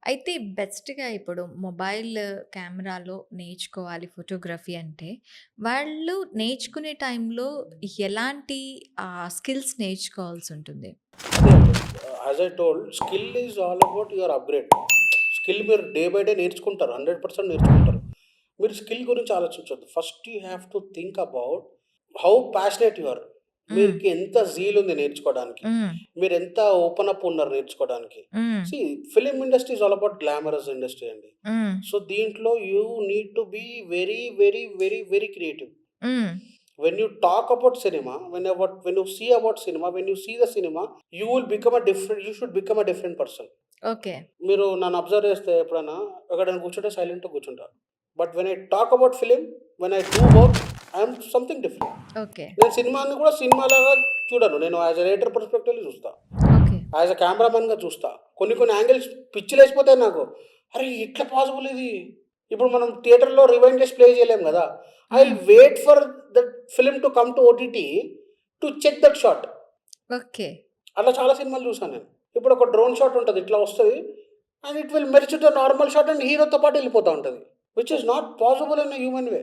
అయితే బెస్ట్‌గా ఇప్పుడు మొబైల్ కెమెరాలో నేర్చుకోవాలి ఫోటోగ్రఫీ అంటే, వాళ్ళు నేర్చుకునే టైంలో ఎలాంటి స్కిల్స్ నేర్చుకోవాల్సుంటుంది? అదే అండి. As I told skill is all about your upgrade. Skill మీరు డే బై డే నేర్చుకుంటారు. 100% నేర్చుకుంటారు. మీరు స్కిల్ గురించి ఆలోచించొద్దు. First you have to think about how passionate you are. Hmm. మీకు ఎంత జీల్ ఉంది నేర్చుకోవడానికి. హ్మ్. మీరెంత ఓపెన్ అప్ ఉన్నారు నేర్చుకోవడానికి. Hmm. See film industry is all about glamorous industry అండి. హ్మ్. సో, దీంట్లో you need to be very, very, very, very creative. Hmm. When you talk about cinema, when you see about cinema, when you see the cinema, you should become a different person. Okay. మీరు నన్ను observe చేస్తే ఎప్పుడైనా ఎక్కడైనా కూర్చుంటే సైలెంట్‌గా కూర్చుంటా. But when I talk about film, when I do work, I am something different. Okay. నేను సినిమాని కూడా సినిమాలాగా చూడను. నేను యాస్ ఎ రైటర్ పర్స్పెక్టివ్‌లో చూస్తా. ఓకే. యాస్ ఎ కెమెరామన్‌గా చూస్తా. కొన్ని కొన్ని యాంగిల్స్ పిచ్చిలేసిపోతాయి నాకు. అరే! ఎట్లా పాసిబుల్ ఇది? ఇప్పుడు మనం థియేటర్‌లో రివైండ్ చేసి ప్లే చేయలేం గదా! I will hmm. Wait for that film to come to OTT to check that shot. Okay. అట్లా చాలా సినిమాలు చూసాను నేను. ఇప్పుడు ఒక డ్రోన్ షాట్ ఉంటది. ఇట్లా వస్తది. And it will merge to normal shot and హీరోతో పాటు ఎళ్ళిపోతా ఉంటది. Which is not possible in a human way.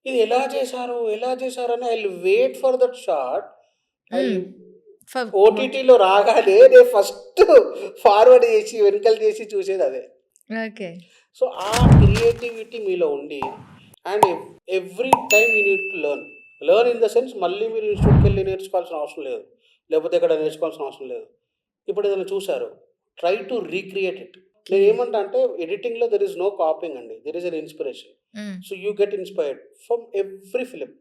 ఇది ఎలా చేశారు? ఎలా చేశారు? అని I will wait for that shot. I hmm. Will okay. ఓటీటీలో రాగానే నేను ఫస్ట్ ఫార్వర్డ్ చేసి, వెనకాల చేసి చూసేదదే. ఓకే. సో, ఆ క్రియేటివిటీ మీలో ఉండి and every time you need to learn. Learn in the sense మళ్ళీ మీరు ఇన్‌స్టిట్యూట్‌కెళ్ళి నేర్చుకోవాల్సిన అవసరం లేదు. లేకపోతే ఎక్కడ నేర్చుకోవాల్సిన అవసరం లేదు. ఇప్పుడు ఏదైనా చూసారు. Try to recreate it. Okay. నేనేమంటా అంటే ఎడిటింగ్‌లో దేర్ ఈస్ నో కాపీయింగ్ అండి. There is an inspiration. Hmm. So, you get inspired from every film.